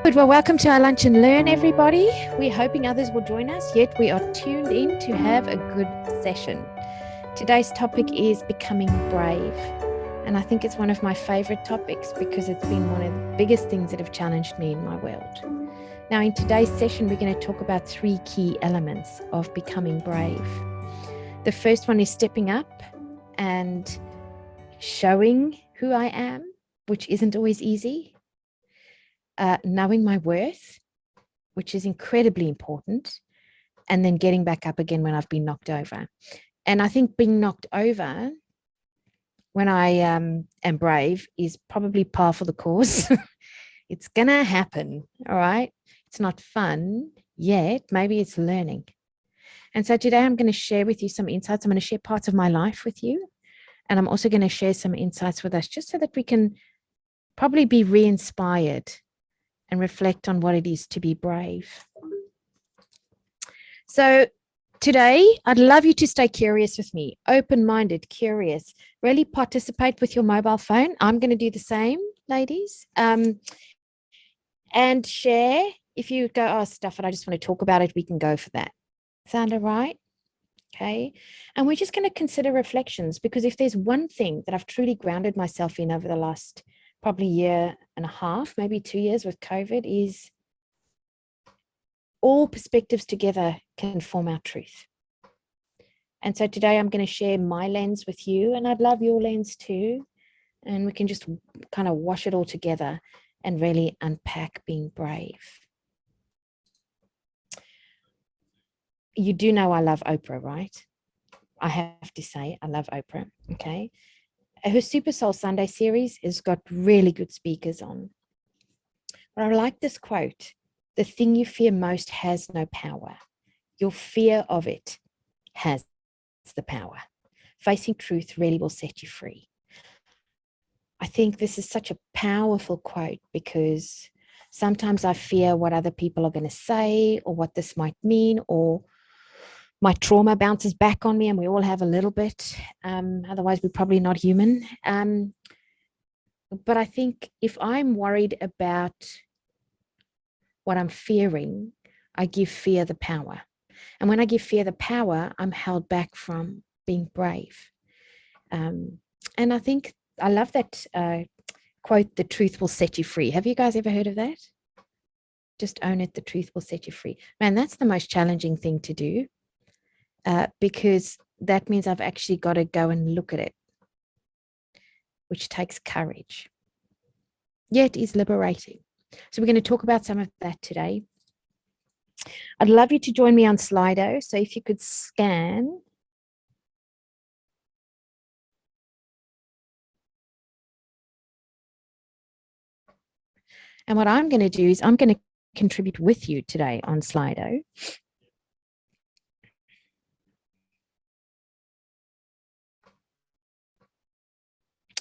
Good. Well, welcome to our Lunch and Learn, everybody. We're hoping others will join us, yet we are tuned in to have a good session. Today's topic is becoming brave. And I think it's one of my favorite topics because it's been one of the biggest things that have challenged me in my world. Now, in today's session, we're going to talk about 3 key elements of becoming brave. The first one is stepping up and showing who I am, which isn't always easy. Knowing my worth, which is incredibly important, and then getting back up again when I've been knocked over. And I think being knocked over when I am brave is probably par for the course. It's going to happen, all right? It's not fun yet. Maybe it's learning. And so today I'm going to share with you some insights. I'm going to share parts of my life with you. And I'm also going to share some insights with us just so that we can probably be re-inspired and reflect on what it is to be brave. So today, I'd love you to stay curious with me, open-minded, curious, really participate with your mobile phone. I'm going to do the same, ladies, and share. If you go, oh, stuff it, I just want to talk about it, we can go for that. Sound all right? Okay. And we're just going to consider reflections, because if there's one thing that I've truly grounded myself in over the last probably year and a half, maybe 2 years with COVID, is all perspectives together can form our truth. And so today I'm going to share my lens with you, and I'd love your lens too. And we can just kind of wash it all together and really unpack being brave. You do know I love Oprah, right? I have to say, I love Oprah, okay? Her Super Soul Sunday series has got really good speakers on. But I like this quote: the thing you fear most has no power. Your fear of it has the power. Facing truth really will set you free. I think this is such a powerful quote because sometimes I fear what other people are going to say or what this might mean, or my trauma bounces back on me, and we all have a little bit. Otherwise, we're probably not human. But I think if I'm worried about what I'm fearing, I give fear the power. And when I give fear the power, I'm held back from being brave. And I think I love that quote, the truth will set you free. Have you guys ever heard of that? Just own it, the truth will set you free. Man, that's the most challenging thing to do, because that means I've actually got to go and look at it, which takes courage, yet is liberating. So we're going to talk about some of that today. I'd love you to join me on Slido. So if you could scan. And what I'm going to do is I'm going to contribute with you today on Slido.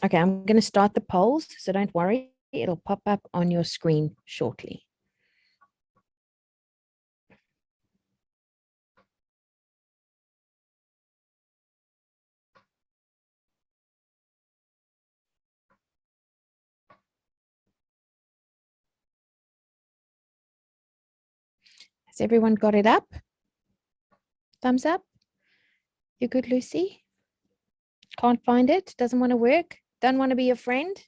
Okay, I'm going to start the polls, so don't worry. It'll pop up on your screen shortly. Has everyone got it up? Thumbs up? You good, Lucy? Can't find it? Doesn't want to work? Don't want to be your friend?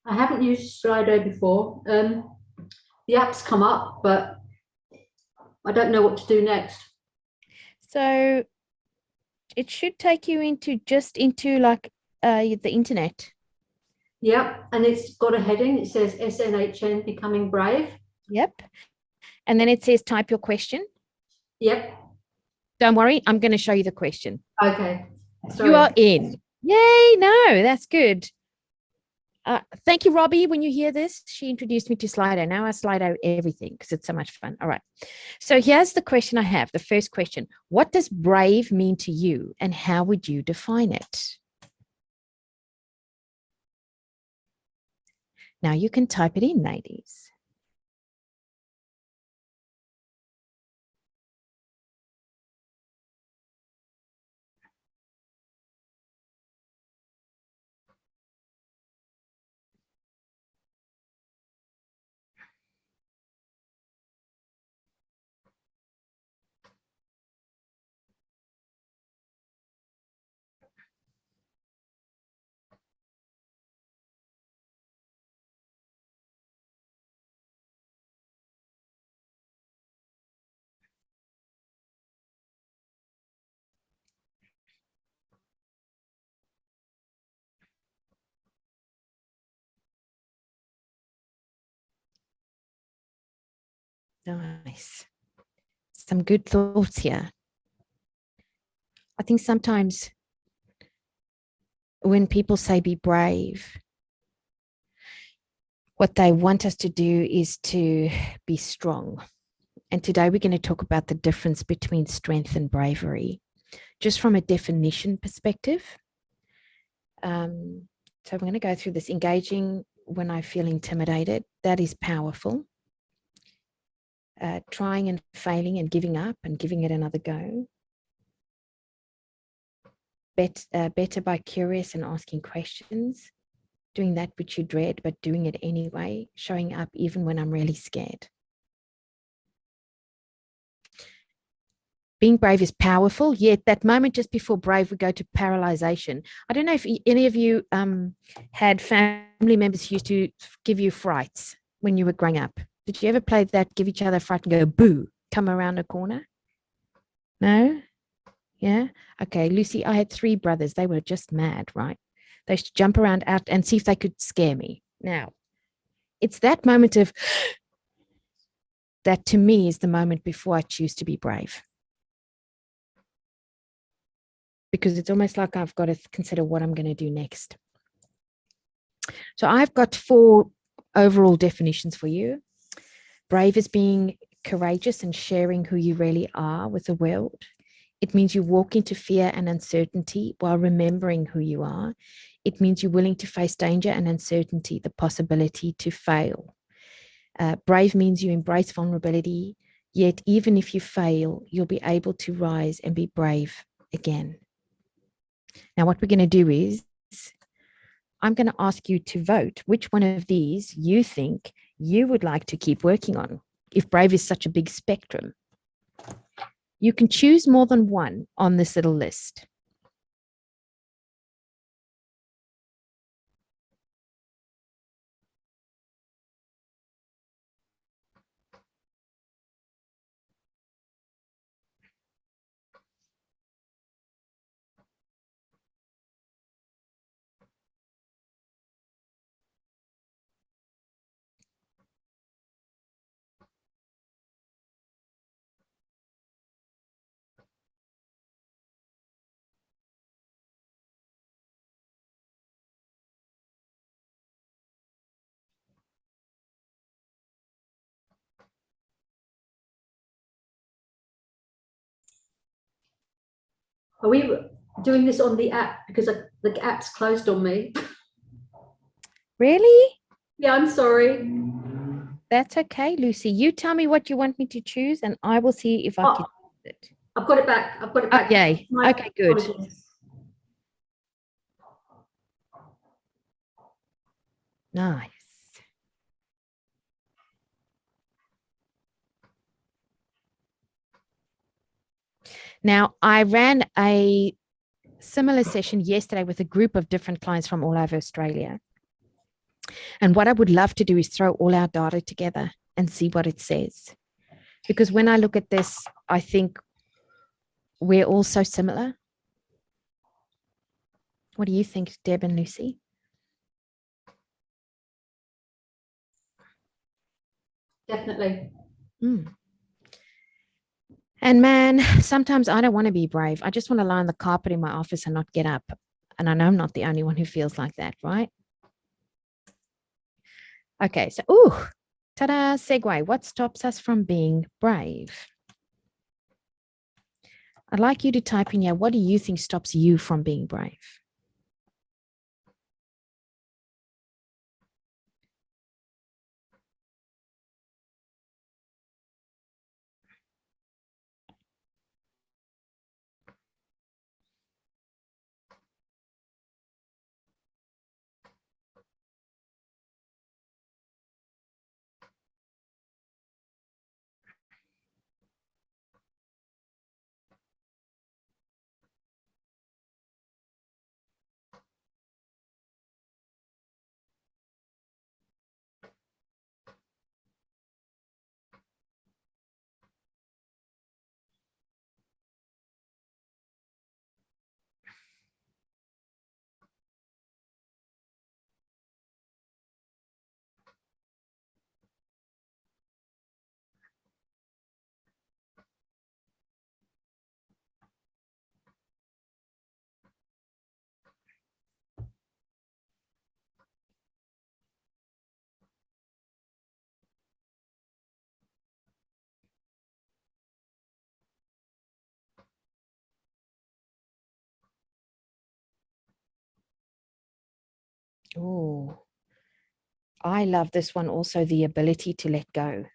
I haven't used Slido before. The app's come up, but I don't know what to do next. So it should take you into like the internet. Yep, and it's got a heading. It says SNHN Becoming Brave. Yep. And then it says type your question. Yep. Don't worry, I'm going to show you the question. Okay. Sorry. You are in. Yay, no, that's good. Thank you, Robbie. When you hear this, she introduced me to Slido. Now I Slido everything because it's so much fun. All right. So here's the question I have. The first question: what does brave mean to you, and how would you define it? Now you can type it in, ladies. Nice. Some good thoughts here. I think sometimes when people say be brave, what they want us to do is to be strong. And today we're going to talk about the difference between strength and bravery, just from a definition perspective. So I'm going to go through this. Engaging when I feel intimidated, that is powerful. Trying and failing and giving up and giving it another go. Better by curious and asking questions. Doing that which you dread, but doing it anyway. Showing up even when I'm really scared. Being brave is powerful, yet that moment just before brave, we go to paralyzation. I don't know if any of you had family members who used to give you frights when you were growing up. Did you ever play that, give each other a fright and go, boo, come around a corner? No? Yeah? Okay, Lucy, I had 3 brothers. They were just mad, right? They used to jump around out and see if they could scare me. Now, it's that moment of, that to me is the moment before I choose to be brave. Because it's almost like I've got to consider what I'm going to do next. So I've got 4 overall definitions for you. Brave is being courageous and sharing who you really are with the world. It means you walk into fear and uncertainty while remembering who you are. It means you're willing to face danger and uncertainty, the possibility to fail. Brave means you embrace vulnerability, yet even if you fail, you'll be able to rise and be brave again. Now, what we're going to do is I'm going to ask you to vote which one of these you think you would like to keep working on. If brave is such a big spectrum, you can choose more than one on this little list. Are we doing this on the app? Because the app's closed on me. Really? Yeah, I'm sorry. That's okay, Lucy. You tell me what you want me to choose and I will see if I can choose it. I've got it back. I've got it back. Yay. Okay, good. Apologies. Nice. Now, I ran a similar session yesterday with a group of different clients from all over Australia. And what I would love to do is throw all our data together and see what it says. Because when I look at this, I think we're all so similar. What do you think, Deb and Lucy? Definitely. And man, sometimes I don't want to be brave. I just want to lie on the carpet in my office and not get up. And I know I'm not the only one who feels like that, right? Okay, so, ta-da, segue. What stops us from being brave? I'd like you to type in here, what do you think stops you from being brave? I love this one also, the ability to let go.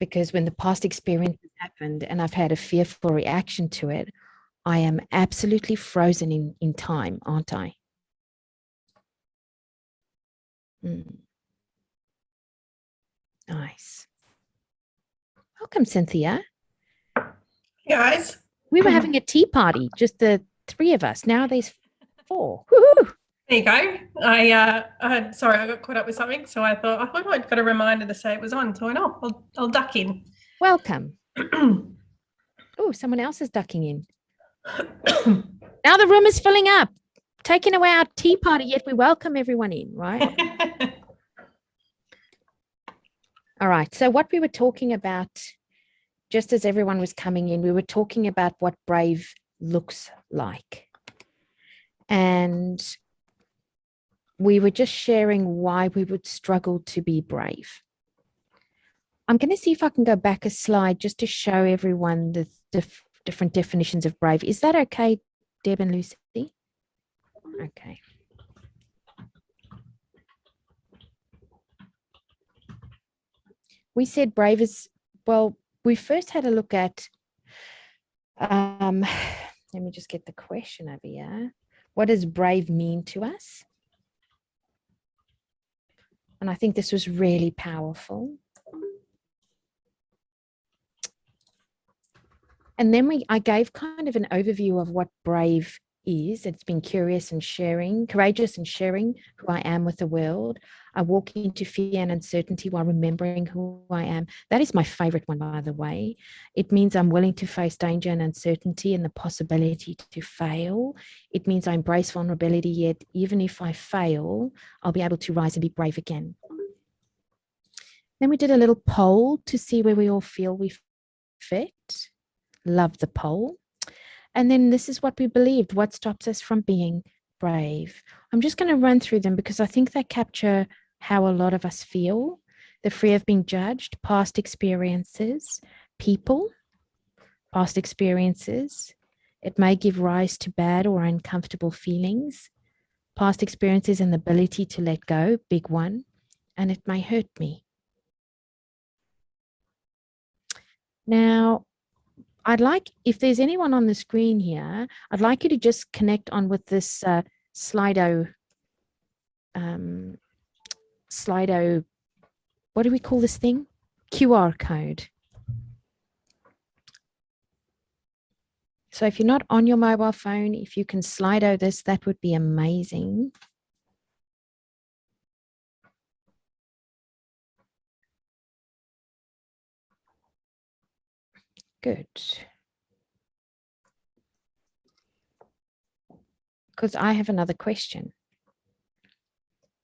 Because when the past experience has happened and I've had a fearful reaction to it, I am absolutely frozen in time, aren't I? Nice. Welcome, Cynthia. Hey guys. We were having a tea party, just the three of us. Now there's 4. Woo-hoo! There you go. I sorry, I got caught up with something, so I thought I'd got a reminder to say it was on. So I know I'll duck in. Welcome. Oh, someone else is ducking in. Now the room is filling up, taking away our tea party, yet we welcome everyone in, right? All right. So what we were talking about, just as everyone was coming in, we were talking about what brave looks like. And we were just sharing why we would struggle to be brave. I'm going to see if I can go back a slide just to show everyone the different definitions of brave. Is that okay, Deb and Lucy? Okay. We said brave is, well, we first had a look at, let me just get the question over here. What does brave mean to us? And I think this was really powerful. And then I gave kind of an overview of what brave is. It's been courageous and sharing who I am with the world. I walk into fear and uncertainty while remembering who I am. That is my favorite one, by the way. It means I'm willing to face danger and uncertainty and the possibility to fail. It means I embrace vulnerability, yet even if I fail, I'll be able to rise and be brave again. Then we did a little poll to see where we all feel we fit. Love the poll. And then this is what we believed. What stops us from being brave? I'm just going to run through them because I think they capture how a lot of us feel. The fear of being judged, past experiences, people, past experiences. It may give rise to bad or uncomfortable feelings. Past experiences and the ability to let go, big one. And it may hurt me. Now, I'd like, if there's anyone on the screen here, I'd like you to just connect on with this Slido, what do we call this thing? QR code. So if you're not on your mobile phone, if you can Slido this, that would be amazing. Good. Because I have another question.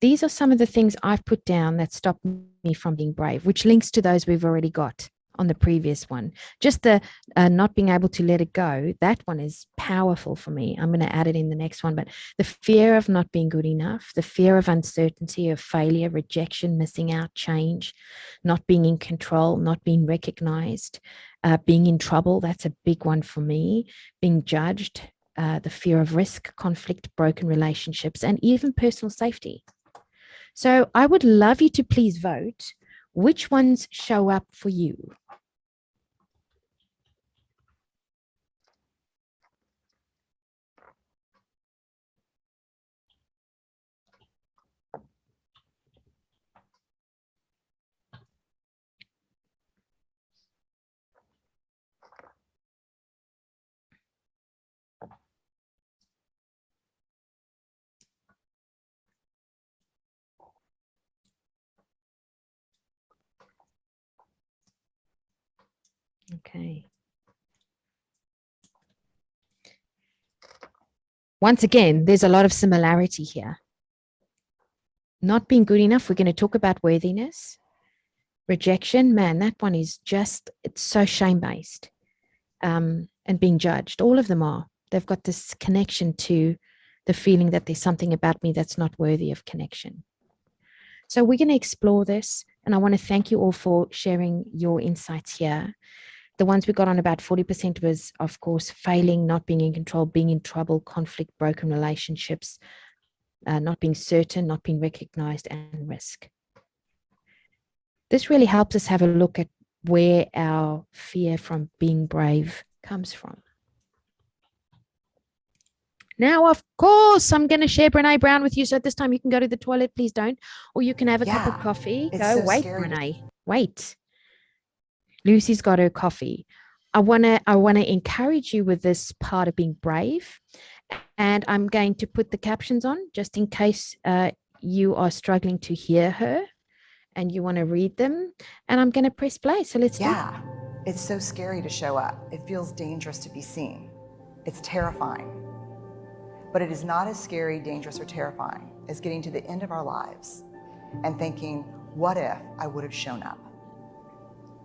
These are some of the things I've put down that stop me from being brave, which links to those we've already got on the previous one. Just the not being able to let it go, that one is powerful for me. I'm going to add it in the next one, but the fear of not being good enough, the fear of uncertainty, of failure, rejection, missing out, change, not being in control, not being recognized, being in trouble, that's a big one for me, being judged, the fear of risk, conflict, broken relationships, and even personal safety. So I would love you to please vote which ones show up for you. Okay. Once again, there's a lot of similarity here. Not being good enough, we're going to talk about worthiness. Rejection, man, that one is just, it's so shame-based. And being judged, all of them are. They've got this connection to the feeling that there's something about me that's not worthy of connection. So we're going to explore this, and I want to thank you all for sharing your insights here. The ones we got on about 40% was, of course, failing, not being in control, being in trouble, conflict, broken relationships, not being certain, not being recognized, and risk. This really helps us have a look at where our fear from being brave comes from. Now, of course, I'm going to share Brene Brown with you. So at this time, you can go to the toilet. Please don't. Or you can have a cup of coffee. Go, so wait, scary. Brene, wait. Lucy's got her coffee. I want to encourage you with this part of being brave. And I'm going to put the captions on just in case you are struggling to hear her and you want to read them. And I'm going to press play. So let's do it. It's so scary to show up. It feels dangerous to be seen. It's terrifying. But it is not as scary, dangerous, or terrifying as getting to the end of our lives and thinking, what if I would have shown up?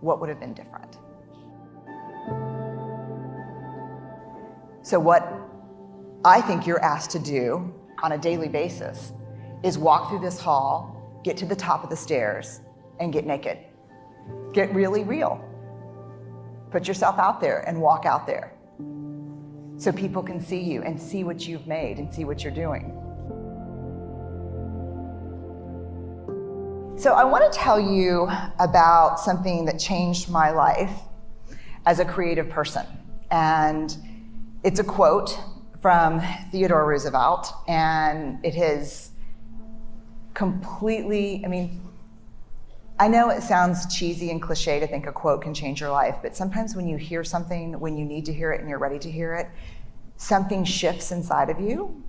What would have been different? So what I think you're asked to do on a daily basis is walk through this hall, get to the top of the stairs, and get naked. Get really real. Put yourself out there and walk out there so people can see you and see what you've made and see what you're doing. So I want to tell you about something that changed my life as a creative person. And it's a quote from Theodore Roosevelt, and it has completely, I know it sounds cheesy and cliche to think a quote can change your life, but sometimes when you hear something, when you need to hear it and you're ready to hear it, something shifts inside of you.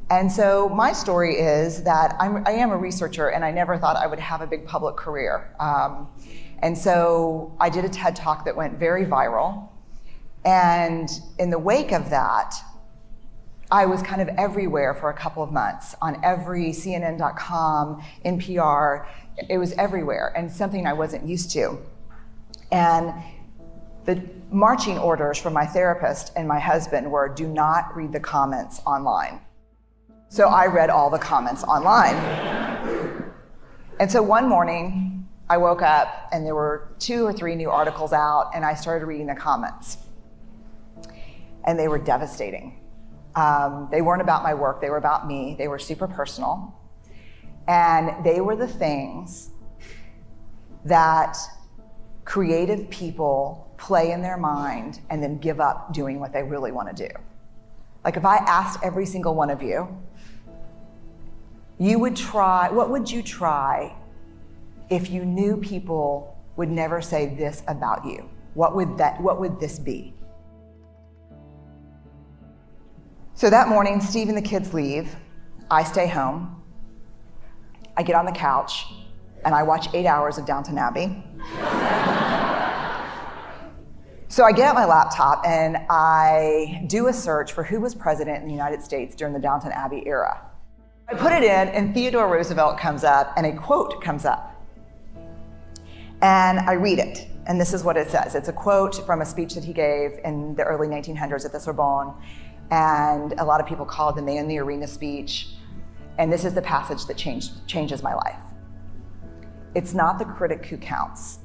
And so my story is that I am a researcher, and I never thought I would have a big public career. And so I did a TED Talk that went very viral. And in the wake of that, I was kind of everywhere for a couple of months on every CNN.com, NPR. It was everywhere, and something I wasn't used to. And the marching orders from my therapist and my husband were, do not read the comments online. So I read all the comments online. And so one morning, I woke up and there were 2 or 3 new articles out, and I started reading the comments. And they were devastating. They weren't about my work, they were about me. They were super personal. And they were the things that creative people play in their mind and then give up doing what they really want to do. Like if I asked every single one of you, what would you try if you knew people would never say this about you? What would this be? So that morning, Steve and the kids leave. I stay home. I get on the couch and I watch 8 hours of Downton Abbey. So I get out my laptop and I do a search for who was president in the United States during the Downton Abbey era. I put it in and Theodore Roosevelt comes up and a quote comes up. And I read it, and this is what it says. It's a quote from a speech that he gave in the early 1900s at the Sorbonne, and a lot of people call it the Man in the Arena speech. And this is the passage that changes my life. It's not the critic who counts.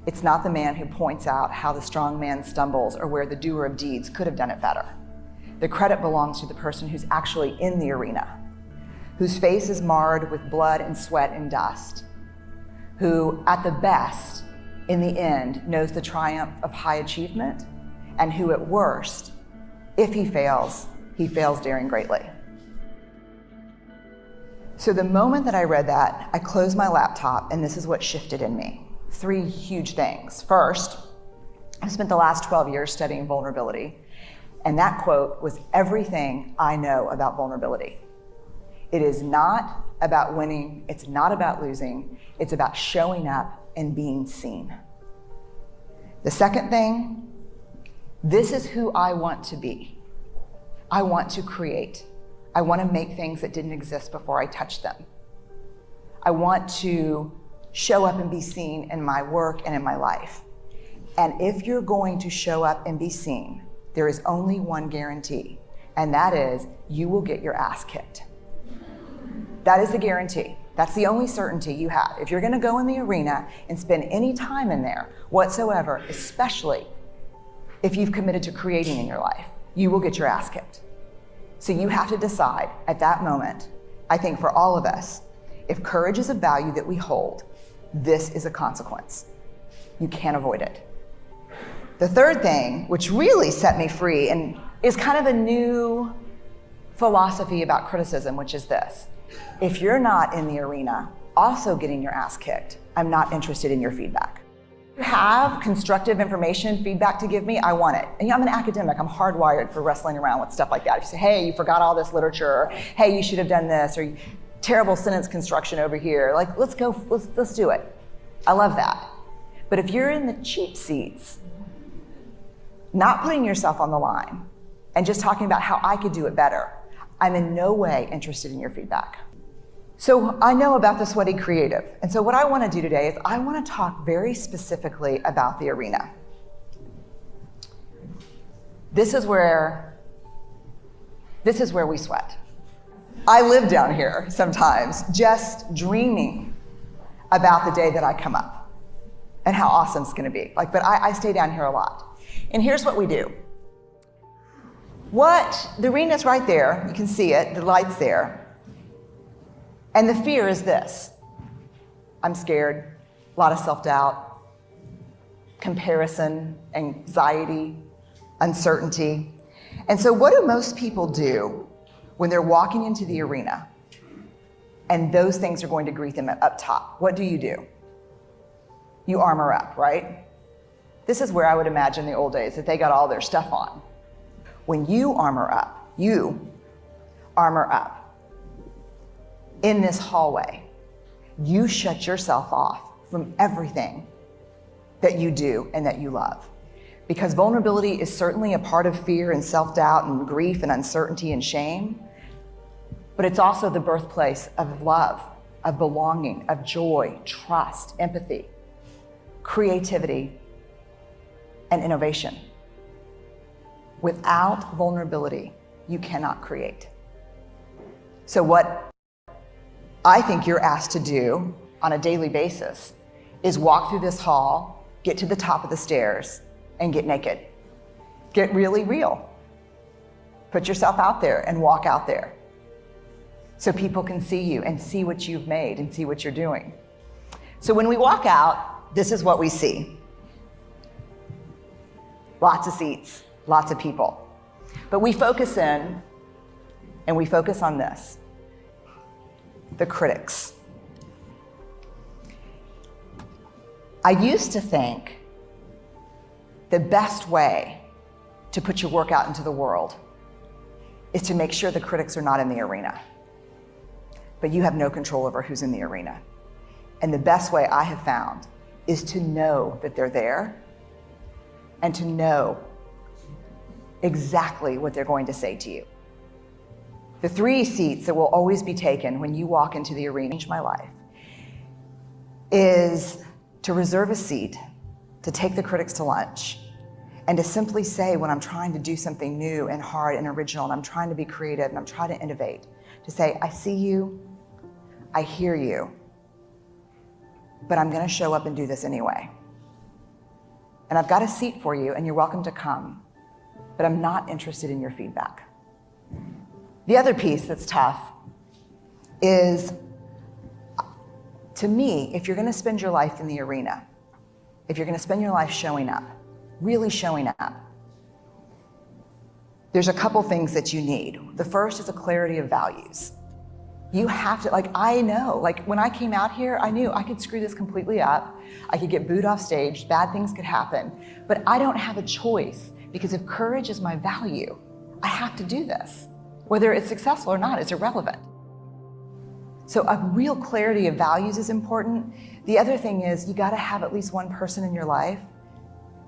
It's not the man who points out how the strong man stumbles or where the doer of deeds could have done it better. The credit belongs to the person who's actually in the arena, whose face is marred with blood and sweat and dust, who at the best, in the end, knows the triumph of high achievement, and who at worst, if he fails daring greatly. So the moment that I read that, I closed my laptop, and this is what shifted in me. 3 huge things. First, I spent the last 12 years studying vulnerability, and that quote was everything I know about vulnerability. It is not about winning, it's not about losing, it's about showing up and being seen. The second thing, this is who I want to be. I want to create. I want to make things that didn't exist before I touched them. I want to show up and be seen in my work and in my life. And if you're going to show up and be seen, there is only one guarantee, and that is you will get your ass kicked. That is the guarantee. That's the only certainty you have. If you're going to go in the arena and spend any time in there whatsoever, especially if you've committed to creating in your life, you will get your ass kicked. So you have to decide at that moment, I think for all of us, if courage is a value that we hold, this is a consequence. You can't avoid it. The third thing, which really set me free and is kind of a new philosophy about criticism, which is this: if you're not in the arena also getting your ass kicked, I'm not interested in your feedback. If you have constructive information, feedback to give me, I want it. And I'm an academic, I'm hardwired for wrestling around with stuff like that. If you say, hey, you forgot all this literature, or hey, you should have done this, or terrible sentence construction over here, like let's do it. I love that. But if you're in the cheap seats, not putting yourself on the line and just talking about how I could do it better, I'm in no way interested in your feedback. So I know about the sweaty creative. And so what I want to do today is I want to talk very specifically about the arena. This is where we sweat. I live down here sometimes just dreaming about the day that I come up and how awesome it's going to be. But I stay down here a lot. And here's what we do. The arena's right there. You can see it, the light's there. And the fear is this: I'm scared, a lot of self-doubt, comparison, anxiety, uncertainty. And so what do most people do when they're walking into the arena and those things are going to greet them up top? What do? You armor up, right? This is where I would imagine the old days that they got all their stuff on. When you armor up in this hallway, you shut yourself off from everything that you do and that you love. Because vulnerability is certainly a part of fear and self-doubt and grief and uncertainty and shame, but it's also the birthplace of love, of belonging, of joy, trust, empathy, creativity, and innovation. Without vulnerability, you cannot create. So what I think you're asked to do on a daily basis is walk through this hall, get to the top of the stairs, and get naked. Get really real. Put yourself out there and walk out there so people can see you and see what you've made and see what you're doing. So when we walk out, this is what we see. Lots of seats, lots of people. But we focus in and we focus on this: the critics. I used to think the best way to put your work out into the world is to make sure the critics are not in the arena. But you have no control over who's in the arena. And the best way I have found is to know that they're there and to know exactly what they're going to say to you. The 3 seats that will always be taken when you walk into the arena, Change My Life, is to reserve a seat, to take the critics to lunch, and to simply say, when I'm trying to do something new and hard and original, and I'm trying to be creative and I'm trying to innovate, to say, I see you, I hear you, but I'm gonna show up and do this anyway. And I've got a seat for you and you're welcome to come, but I'm not interested in your feedback. The other piece that's tough is, to me, if you're gonna spend your life in the arena, if you're gonna spend your life showing up, really showing up, there's a couple things that you need. The first is a clarity of values. You have to, I know, when I came out here, I knew I could screw this completely up. I could get booed off stage, bad things could happen, but I don't have a choice, because if courage is my value, I have to do this. Whether it's successful or not is irrelevant. So a real clarity of values is important. The other thing is, you gotta have at least one person in your life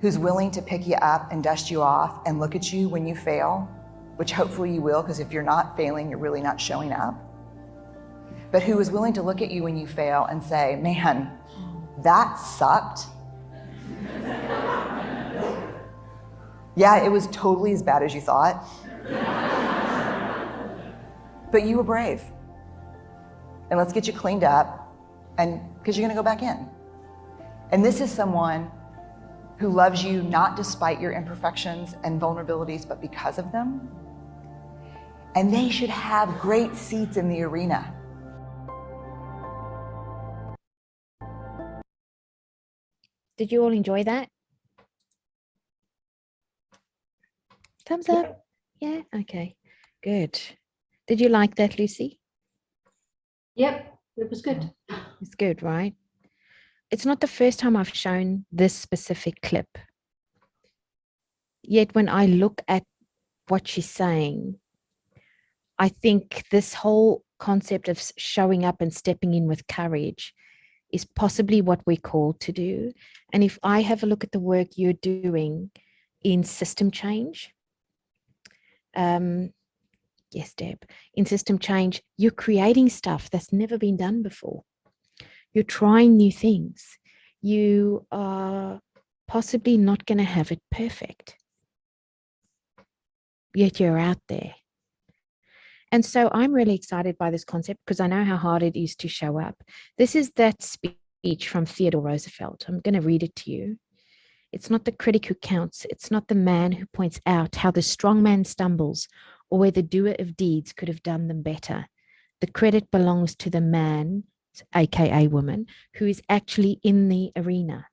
who's willing to pick you up and dust you off and look at you when you fail, which hopefully you will, because if you're not failing, you're really not showing up. But who is willing to look at you when you fail and say, man, that sucked. Yeah, it was totally as bad as you thought. But you were brave. And let's get you cleaned up, and because you're gonna go back in. And this is someone who loves you not despite your imperfections and vulnerabilities, but because of them. and they should have great seats in the arena. Did you all enjoy that? Thumbs up. Yeah, okay, good. Did you like that, Lucy? Yep, it was good. It's good, right? It's not the first time I've shown this specific clip. Yet when I look at what she's saying, I think this whole concept of showing up and stepping in with courage is possibly what we're called to do. And if I have a look at the work you're doing in system change, yes, Deb, in system change, you're creating stuff that's never been done before. You're trying new things. You are possibly not going to have it perfect, yet you're out there. And so I'm really excited by this concept because I know how hard it is to show up. This is that speech from Theodore Roosevelt. I'm going to read it to you. It's not the critic who counts. It's not the man who points out how the strong man stumbles or where the doer of deeds could have done them better. The credit belongs to the man, aka woman, who is actually in the arena,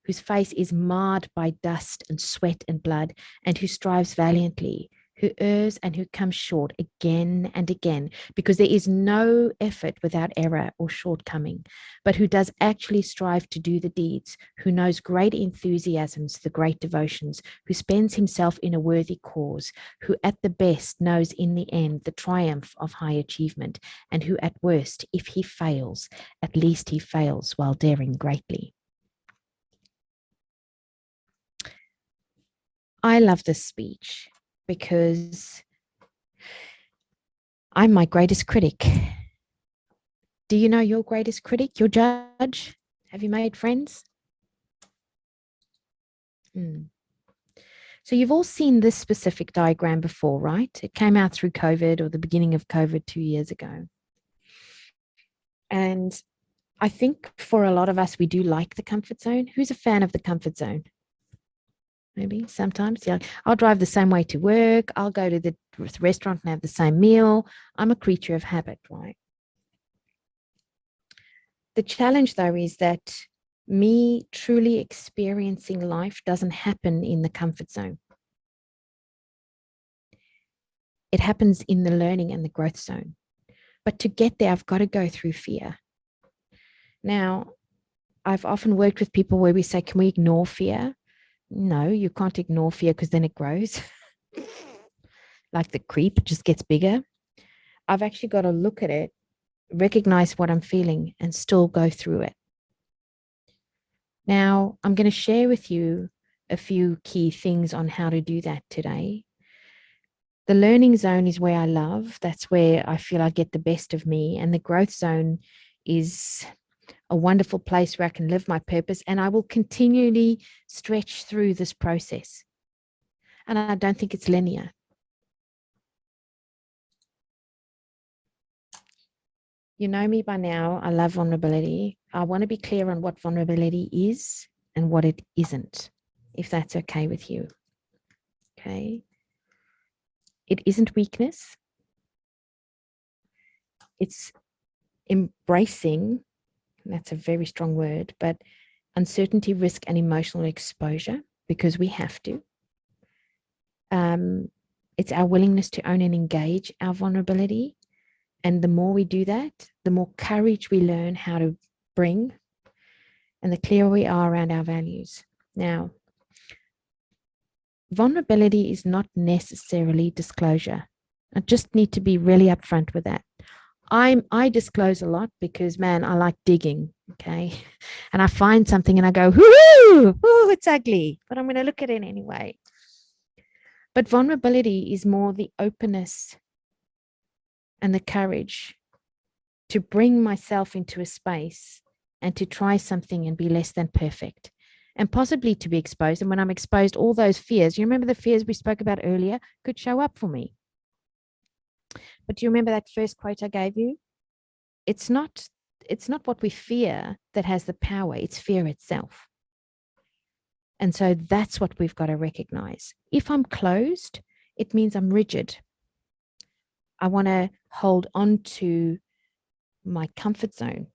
whose face is marred by dust and sweat and blood, and who strives valiantly, who errs and who comes short again and again, because there is no effort without error or shortcoming, but who does actually strive to do the deeds, who knows great enthusiasms, the great devotions, who spends himself in a worthy cause, who at the best knows in the end the triumph of high achievement, and who at worst, if he fails, at least he fails while daring greatly. I love this speech because I'm my greatest critic. Do you know your greatest critic, your judge? Have you made friends? So you've all seen this specific diagram before, right? It came out through COVID or the beginning of COVID 2 years ago. And I think for a lot of us, we do like the comfort zone. Who's a fan of the comfort zone? Maybe sometimes, yeah. I'll drive the same way to work. I'll go to the restaurant and have the same meal. I'm a creature of habit, right? The challenge, though, is that me truly experiencing life doesn't happen in the comfort zone. It happens in the learning and the growth zone. But to get there, I've got to go through fear. Now, I've often worked with people where we say, can we ignore fear? No, you can't ignore fear because then it grows. Like the creep, it just gets bigger. I've actually got to look at it, recognize what I'm feeling, and still go through it. Now, I'm going to share with you a few key things on how to do that today. The learning zone is where I love. That's where I feel I get the best of me. And the growth zone is a wonderful place where I can live my purpose, and I will continually stretch through this process. And I don't think it's linear. You know me by now. I love vulnerability. I want to be clear on what vulnerability is and what it isn't, if that's okay with you. Okay. It isn't weakness. It's embracing, that's a very strong word, but uncertainty, risk, and emotional exposure, because we have to. It's our willingness to own and engage our vulnerability. And the more we do that, the more courage we learn how to bring, and the clearer we are around our values. Now, vulnerability is not necessarily disclosure. I just need to be really upfront with that. I disclose a lot because, man, I like digging, okay? And I find something and I go, whoo, it's ugly, but I'm going to look at it anyway. But vulnerability is more the openness and the courage to bring myself into a space and to try something and be less than perfect and possibly to be exposed. And when I'm exposed, all those fears, you remember the fears we spoke about earlier, could show up for me. But do you remember that first quote I gave you? It's not what we fear that has the power, it's fear itself. And so that's what we've got to recognize. If I'm closed, it means I'm rigid. I want to hold on to my comfort zone.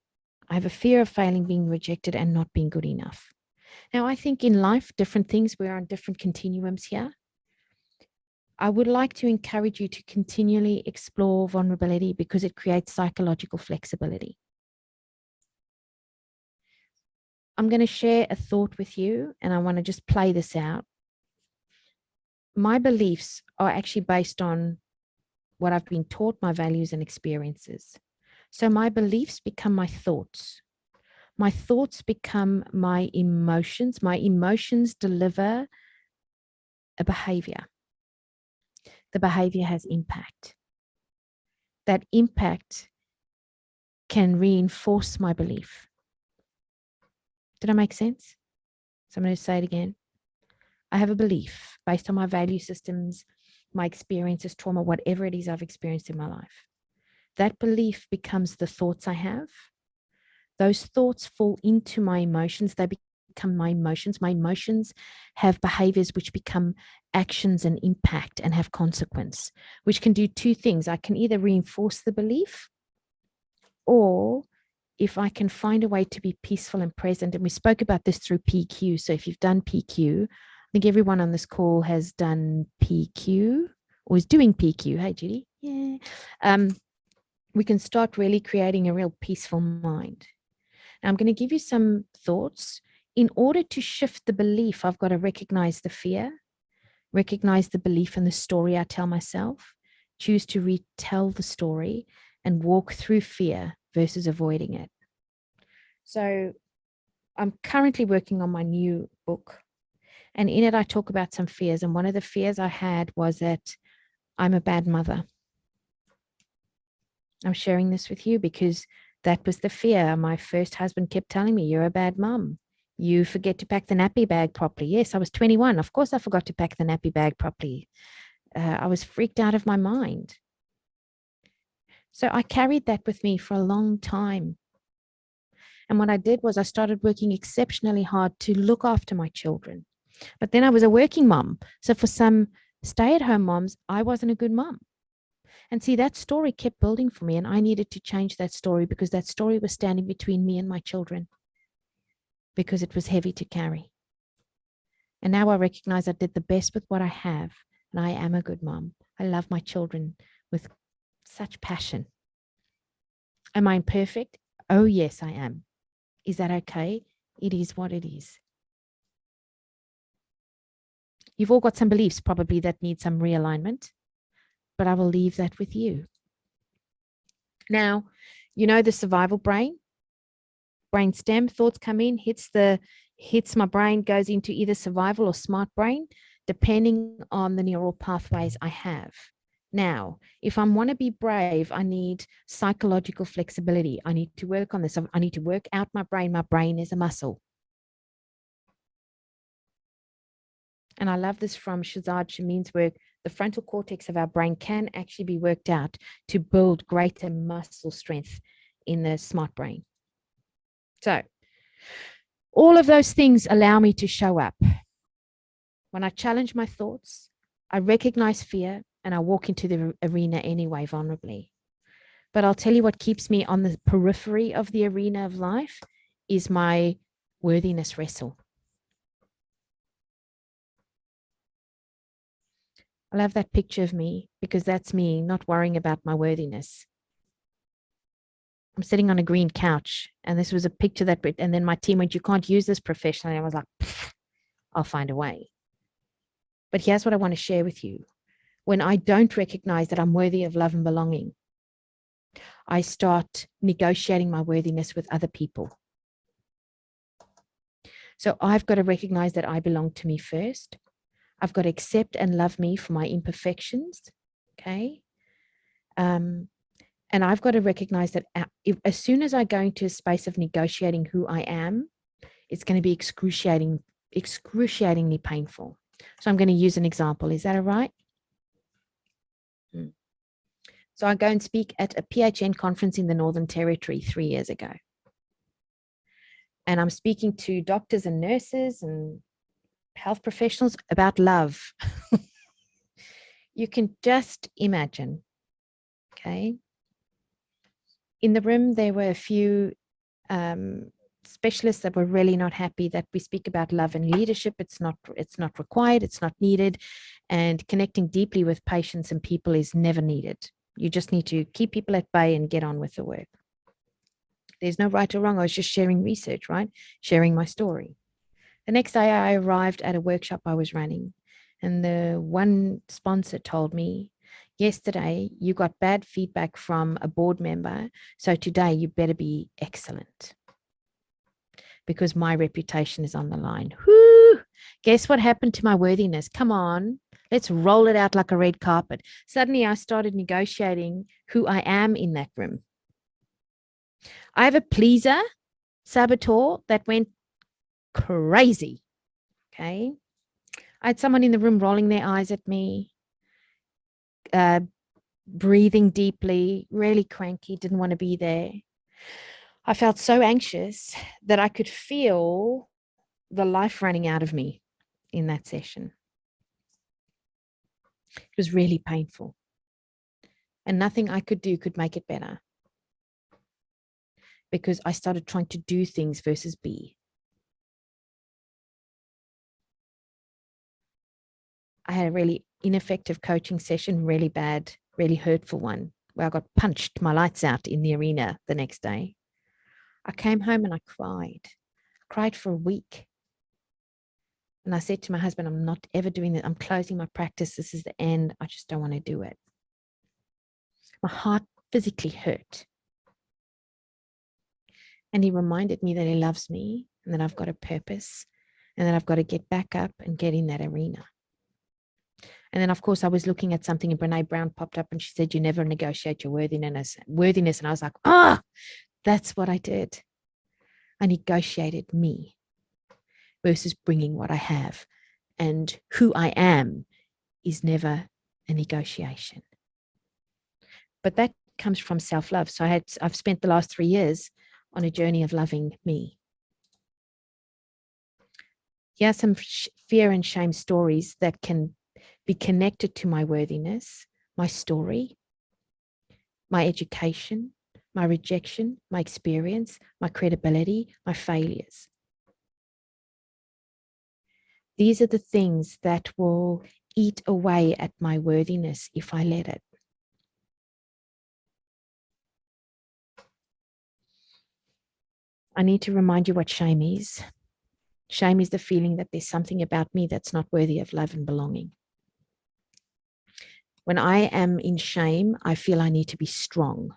I have a fear of failing, being rejected, and not being good enough. Now, I think in life, different things, we're on different continuums here. I would like to encourage you to continually explore vulnerability because it creates psychological flexibility. I'm going to share a thought with you, and I want to just play this out. My beliefs are actually based on what I've been taught, my values and experiences. So my beliefs become my thoughts. My thoughts become my emotions. My emotions deliver a behavior. The behavior has impact. That impact can reinforce my belief. Did I make sense? So I'm going to say it again. I have a belief based on my value systems, my experiences, trauma, whatever it is I've experienced in my life. That belief becomes the thoughts I have. Those thoughts fall into my emotions. They become my emotions. My emotions have behaviors which become actions and impact and have consequence, which can do two things. I can either reinforce the belief, or if I can find a way to be peaceful and present, and we spoke about this through PQ. So if you've done PQ, I think everyone on this call has done PQ or is doing PQ. Hey, Judy. Yeah. We can start really creating a real peaceful mind. Now, I'm going to give you some thoughts. In order to shift the belief, I've got to recognize the fear, recognize the belief and the story I tell myself, choose to retell the story, and walk through fear versus avoiding it. So I'm currently working on my new book, and in it I talk about some fears. And one of the fears I had was that I'm a bad mother. I'm sharing this with you because that was the fear. My first husband kept telling me, you're a bad mum. You forget to pack the nappy bag properly. Yes, I was 21. Of course, I forgot to pack the nappy bag properly. I was freaked out of my mind. So I carried that with me for a long time. And what I did was I started working exceptionally hard to look after my children. But then I was a working mom. So for some stay-at-home moms, I wasn't a good mom. And see, that story kept building for me, and I needed to change that story because that story was standing between me and my children because it was heavy to carry. And now I recognize I did the best with what I have, and I am a good mom. I love my children with such passion. Am I imperfect? Oh, yes, I am. Is that okay? It is what it is. You've all got some beliefs probably that need some realignment, but I will leave that with you. Now, you know the survival brain stem, thoughts come in, hits my brain, goes into either survival or smart brain, depending on the neural pathways I have. Now, if I want to be brave, I need psychological flexibility. I need to work on this. I need to work out my brain. My brain is a muscle. And I love this from Shazad Shamin's work. The frontal cortex of our brain can actually be worked out to build greater muscle strength in the smart brain. So all of those things allow me to show up. When I challenge my thoughts, I recognize fear, and I walk into the arena anyway, vulnerably. But I'll tell you what keeps me on the periphery of the arena of life is my worthiness wrestle. I love that picture of me because that's me not worrying about my worthiness. I'm sitting on a green couch, and this was a picture that, and then my team went, you can't use this professionally. I was like, I'll find a way. But here's what I want to share with you. When I don't recognize that I'm worthy of love and belonging, I start negotiating my worthiness with other people. So I've got to recognize that I belong to me first. I've got to accept and love me for my imperfections. Okay. And I've got to recognize that as soon as I go into a space of negotiating who I am, it's going to be excruciatingly painful. So I'm going to use an example. Is that all right? So I go and speak at a PHN conference in the Northern Territory 3 years ago. And I'm speaking to doctors and nurses and health professionals about love. You can just imagine Okay. In the room, there were a few specialists that were really not happy that we speak about love and leadership. It's not required. It's not needed. And connecting deeply with patients and people is never needed. You just need to keep people at bay and get on with the work. There's no right or wrong. I was just sharing research, right? Sharing my story. The next day I arrived at a workshop I was running, and the one sponsor told me, yesterday you got bad feedback from a board member, so today you better be excellent because my reputation is on the line. Whoo! Guess what happened to my worthiness? Come on, let's roll it out like a red carpet. Suddenly I started negotiating who I am in that room. I have a pleaser, saboteur that went crazy. Okay. I had someone in the room rolling their eyes at me, breathing deeply, really cranky, didn't want to be there. I felt so anxious that I could feel the life running out of me in that session. It was really painful. And nothing I could do could make it better, because I started trying to do things versus be. I had a really ineffective coaching session, really bad, really hurtful one, where I got punched my lights out in the arena the next day. I came home and I cried for a week. And I said to my husband, I'm not ever doing that. I'm closing my practice. This is the end. I just don't want to do it. My heart physically hurt. And he reminded me that he loves me and that I've got a purpose and that I've got to get back up and get in that arena. And then, of course, I was looking at something and Brene Brown popped up and she said, you never negotiate your worthiness. And I was like, that's what I did. I negotiated me versus bringing what I have. And who I am is never a negotiation. But that comes from self-love. So I've spent the last 3 years on a journey of loving me. Here are some fear and shame stories that can be connected to my worthiness, my story, my education, my rejection, my experience, my credibility, my failures. These are the things that will eat away at my worthiness if I let it. I need to remind you what shame is. Shame is the feeling that there's something about me that's not worthy of love and belonging. When I am in shame, I feel I need to be strong.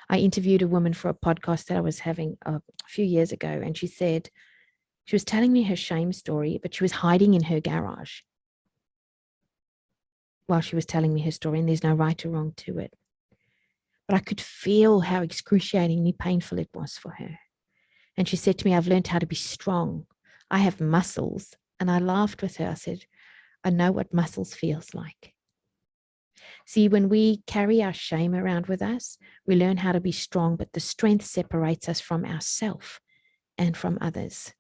I interviewed a woman for a podcast that I was having a few years ago, and she said, she was telling me her shame story, but she was hiding in her garage while she was telling me her story, and there's no right or wrong to it. But I could feel how excruciatingly painful it was for her. And she said to me, I've learned how to be strong. I have muscles. And I laughed with her. I said, I know what muscles feels like. See, when we carry our shame around with us, we learn how to be strong, but the strength separates us from ourselves and from others.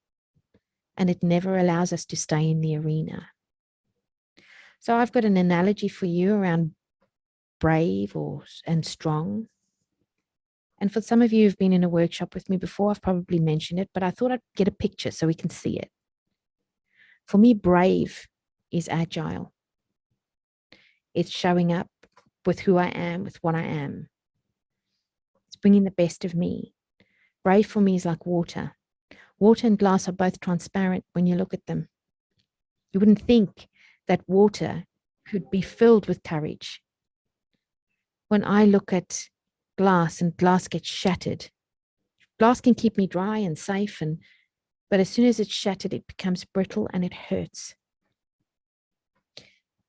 And it never allows us to stay in the arena. So I've got an analogy for you around brave and strong. And for some of you who've been in a workshop with me before, I've probably mentioned it, but I thought I'd get a picture so we can see it. For me, brave is agile. It's showing up with who I am, with what I am. It's bringing the best of me. Brave for me is like water. Water and glass are both transparent when you look at them. You wouldn't think that water could be filled with courage. When I look at glass and glass gets shattered, glass can keep me dry and safe, but as soon as it's shattered, it becomes brittle and it hurts.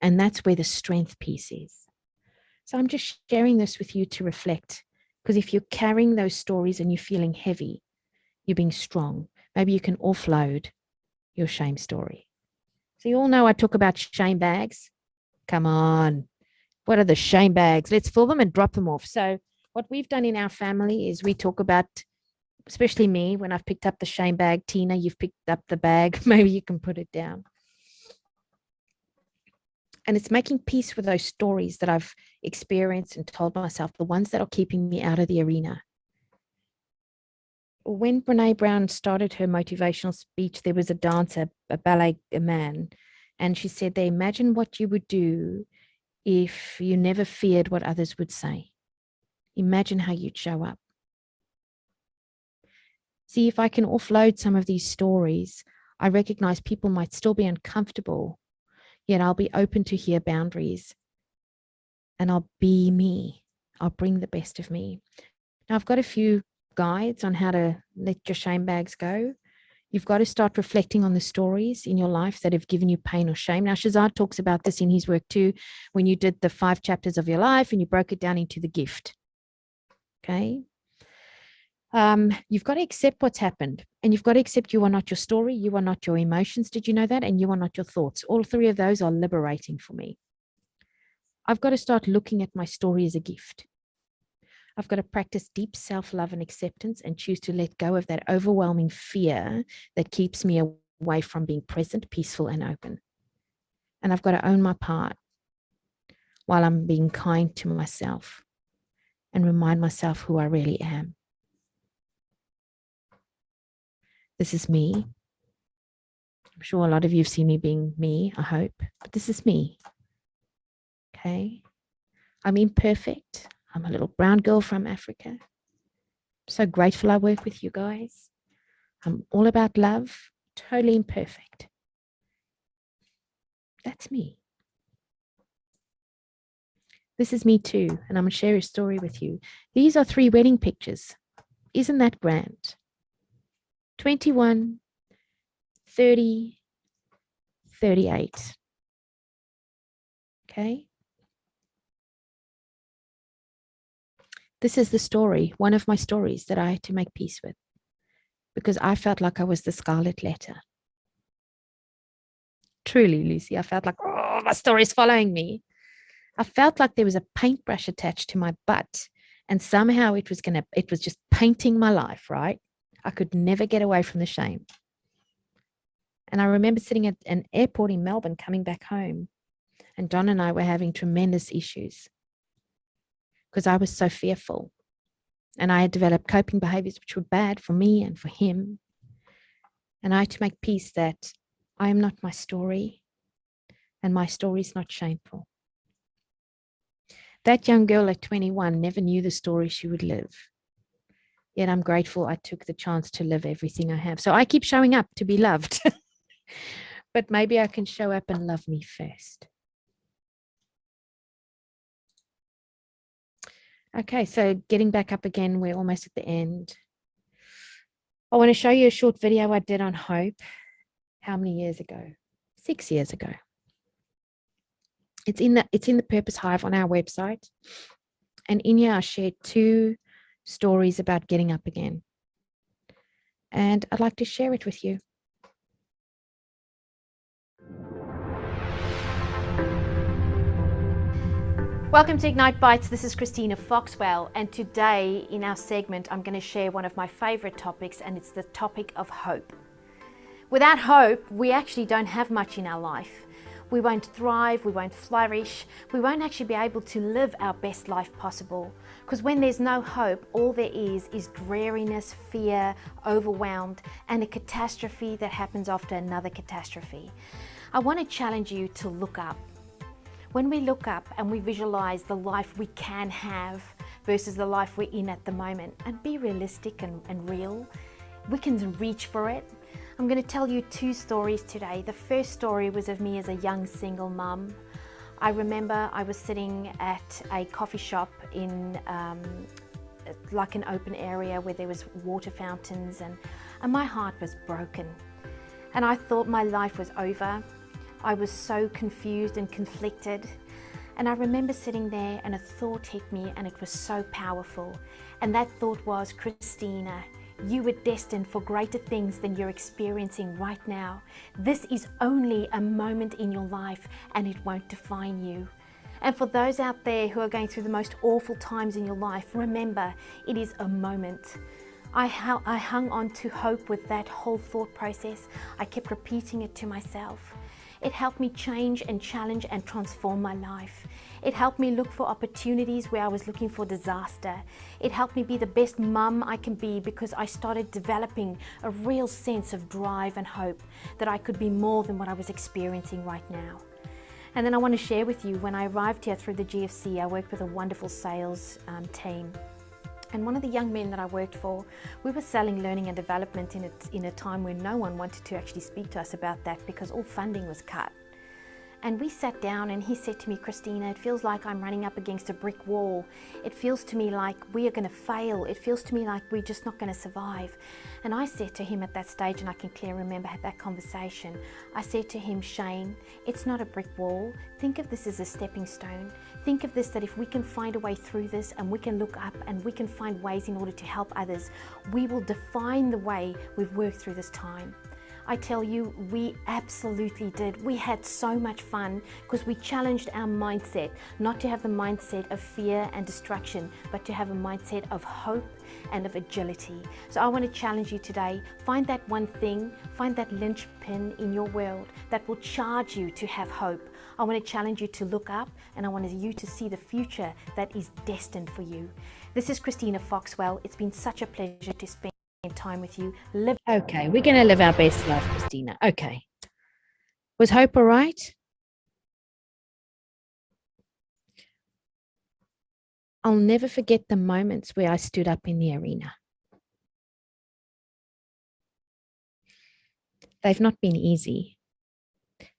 And that's where the strength piece is. So I'm just sharing this with you to reflect, because if you're carrying those stories and you're feeling heavy, you're being strong. Maybe you can offload your shame story. So you all know I talk about shame bags. Come on. What are the shame bags? Let's fill them and drop them off. So what we've done in our family is we talk about, especially me, when I've picked up the shame bag. Tina, you've picked up the bag. Maybe you can put it down. And it's making peace with those stories that I've experienced and told myself, the ones that are keeping me out of the arena. When Brene Brown started her motivational speech, there was a dancer, a man, and she said, they imagine what you would do if you never feared what others would say. Imagine how you'd show up. See, if I can offload some of these stories, I recognize people might still be uncomfortable, yet I'll be open to hear boundaries, and I'll be me. I'll bring the best of me. Now, I've got a few guides on how to let your shame bags go. You've got to start reflecting on the stories in your life that have given you pain or shame. Now, Shazad talks about this in his work too, when you did the 5 chapters of your life and you broke it down into the gift. Okay. You've got to accept what's happened, and you've got to accept you are not your story. You are not your emotions. Did you know that? And you are not your thoughts. All 3 of those are liberating for me. I've got to start looking at my story as a gift. I've got to practice deep self-love and acceptance and choose to let go of that overwhelming fear that keeps me away from being present, peaceful, and open. And I've got to own my part while I'm being kind to myself and remind myself who I really am. This is me. I'm sure a lot of you have seen me being me, I hope, but this is me. Okay? I'm imperfect. I'm a little brown girl from Africa. I'm so grateful I work with you guys. I'm all about love, totally imperfect. That's me. This is me too, and I'm going to share a story with you. These are 3 wedding pictures. Isn't that grand? 21, 30, 38. Okay? This is the story, one of my stories that I had to make peace with, because I felt like I was the scarlet letter. Truly, Lucy, I felt like, oh, my story is following me. I felt like there was a paintbrush attached to my butt, and somehow it was just painting my life, right? I could never get away from the shame. And I remember sitting at an airport in Melbourne coming back home, and Don and I were having tremendous issues because I was so fearful. And I had developed coping behaviors which were bad for me and for him. And I had to make peace that I am not my story, and my story is not shameful. That young girl at 21 never knew the story she would live. Yet I'm grateful I took the chance to live everything I have. So I keep showing up to be loved. But maybe I can show up and love me first. Okay, so getting back up again, we're almost at the end. I want to show you a short video I did on hope. How many years ago? 6 years ago. It's in the Purpose Hive on our website. And in here I shared 2 stories about getting up again. And I'd like to share it with you. Welcome to Ignite Bites. This is Christina Foxwell, and today in our segment I'm going to share one of my favorite topics, and it's the topic of hope. Without hope, we actually don't have much in our life. We won't thrive, we won't flourish, we won't actually be able to live our best life possible. Because when there's no hope, all there is dreariness, fear, overwhelmed, and a catastrophe that happens after another catastrophe. I want to challenge you to look up. When we look up and we visualize the life we can have versus the life we're in at the moment, and be realistic and real, we can reach for it. I'm going to tell you 2 stories today. The first story was of me as a young single mum. I remember I was sitting at a coffee shop in like an open area where there was water fountains, and my heart was broken. And I thought my life was over. I was so confused and conflicted. And I remember sitting there and a thought hit me, and it was so powerful. And that thought was, Christina, you were destined for greater things than you're experiencing right now. This is only a moment in your life, and it won't define you. And for those out there who are going through the most awful times in your life, remember, it is a moment. I hung on to hope with that whole thought process. I kept repeating it to myself. It helped me change and challenge and transform my life. It helped me look for opportunities where I was looking for disaster. It helped me be the best mum I can be because I started developing a real sense of drive and hope that I could be more than what I was experiencing right now. And then I want to share with you, when I arrived here through the GFC, I worked with a wonderful sales team. And one of the young men that I worked for, we were selling learning and development in a time when no one wanted to actually speak to us about that because all funding was cut. And we sat down and he said to me, Christina, it feels like I'm running up against a brick wall. It feels to me like we are going to fail. It feels to me like we're just not going to survive. And I said to him at that stage, and I can clearly remember that conversation, I said to him, Shane, it's not a brick wall. Think of this as a stepping stone. Think of this that if we can find a way through this and we can look up and we can find ways in order to help others, we will define the way we've worked through this time. I tell you, we absolutely did. We had so much fun because we challenged our mindset, not to have the mindset of fear and destruction, but to have a mindset of hope and of agility. So I want to challenge you today, find that one thing, find that linchpin in your world that will charge you to have hope. I want to challenge you to look up, and I want you to see the future that is destined for you. This is Christina Foxwell. It's been such a pleasure to spend time with you. Okay, we're going to live our best life, Christina. Okay. Was hope all right? I'll never forget the moments where I stood up in the arena. They've not been easy.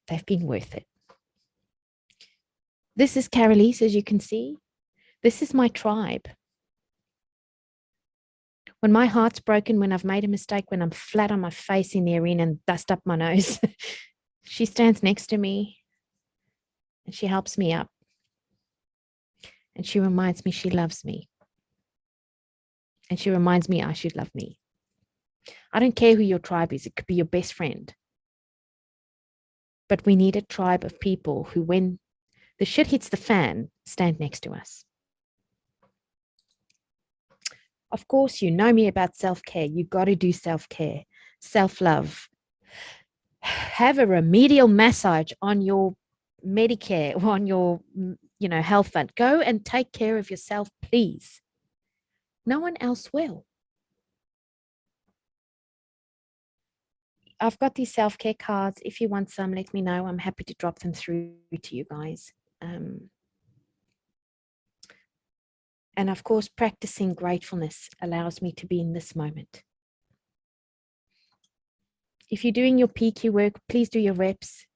They've been worth it. This is Carolise, as you can see. This is my tribe. When my heart's broken, when I've made a mistake, when I'm flat on my face in the arena and dust up my nose, she stands next to me and she helps me up. And she reminds me she loves me. And she reminds me I should love me. I don't care who your tribe is. It could be your best friend. But we need a tribe of people who, when the shit hits the fan, stand next to us. Of course, you know me about self-care. You've got to do self-care, self-love. Have a remedial massage on your Medicare or on your, health fund. Go and take care of yourself, please. No one else will. I've got these self-care cards. If you want some, let me know. I'm happy to drop them through to you guys. And of course, practicing gratefulness allows me to be in this moment. If you're doing your PQ work, please do your reps.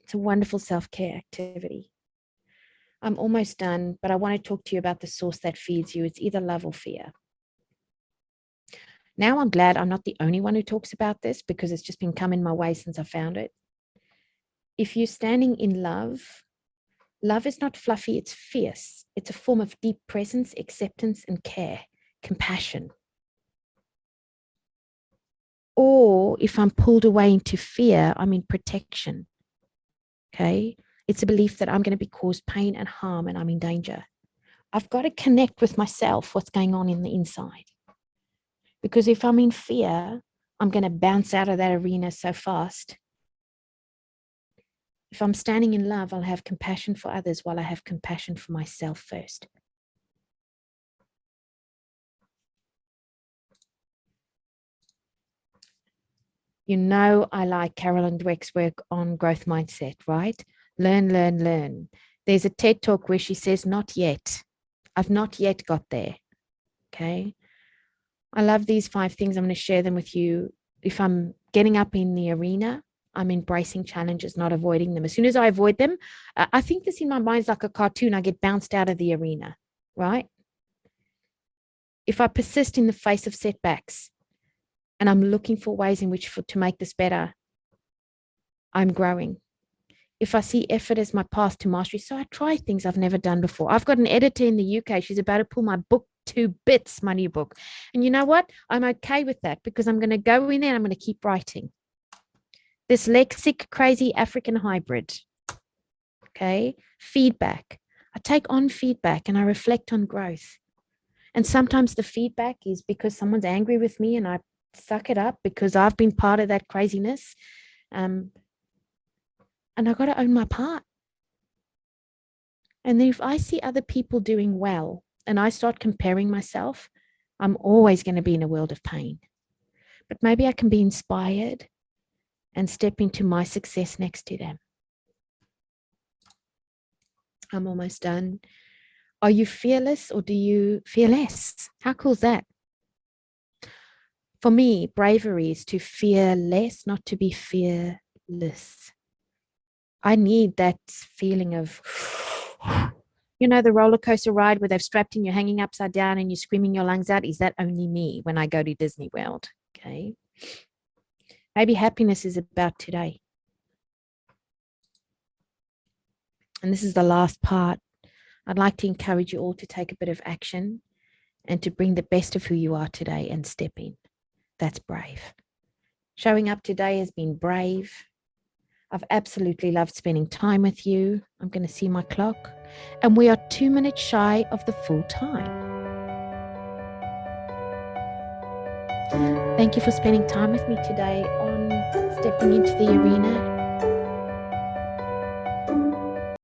It's a wonderful self-care activity. I'm almost done, but I want to talk to you about the source that feeds you. It's either love or fear. Now I'm glad I'm not the only one who talks about this because it's just been coming my way since I found it. If you're standing in love, love is not fluffy, it's fierce. It's a form of deep presence, acceptance, and care, compassion. Or if I'm pulled away into fear, I'm in protection. Okay? It's a belief that I'm going to be caused pain and harm and I'm in danger. I've got to connect with myself, what's going on in the inside. Because if I'm in fear, I'm going to bounce out of that arena so fast. If I'm standing in love, I'll have compassion for others while I have compassion for myself first. You know, I like Carolyn Dweck's work on growth mindset, right? Learn, learn, learn. There's a TED talk where she says, not yet. I've not yet got there. Okay. I love these 5 things. I'm going to share them with you. If I'm getting up in the arena, I'm embracing challenges, not avoiding them. As soon as I avoid them, I think this in my mind is like a cartoon. I get bounced out of the arena, right? If I persist in the face of setbacks and I'm looking for ways in which to make this better, I'm growing. If I see effort as my path to mastery, so I try things I've never done before. I've got an editor in the UK. She's about to pull my book to bits, my new book. And you know what? I'm okay with that because I'm going to go in there and I'm going to keep writing. Dyslexic, crazy African hybrid. Okay. Feedback. I take on feedback and I reflect on growth. And sometimes the feedback is because someone's angry with me and I suck it up because I've been part of that craziness. And I got to own my part. And then if I see other people doing well and I start comparing myself, I'm always going to be in a world of pain. But maybe I can be inspired and step into my success next to them. I'm almost done. Are you fearless or do you fear less? How cool is that? For me, bravery is to fear less, not to be fearless. I need that feeling of, you know, the roller coaster ride where they've strapped in, you're hanging upside down and you're screaming your lungs out. Is that only me when I go to Disney World? Okay. Maybe happiness is about today. And this is the last part. I'd like to encourage you all to take a bit of action and to bring the best of who you are today and step in. That's brave. Showing up today has been brave. I've absolutely loved spending time with you. I'm going to see my clock. And we are 2 minutes shy of the full time. Thank you for spending time with me today on stepping into the arena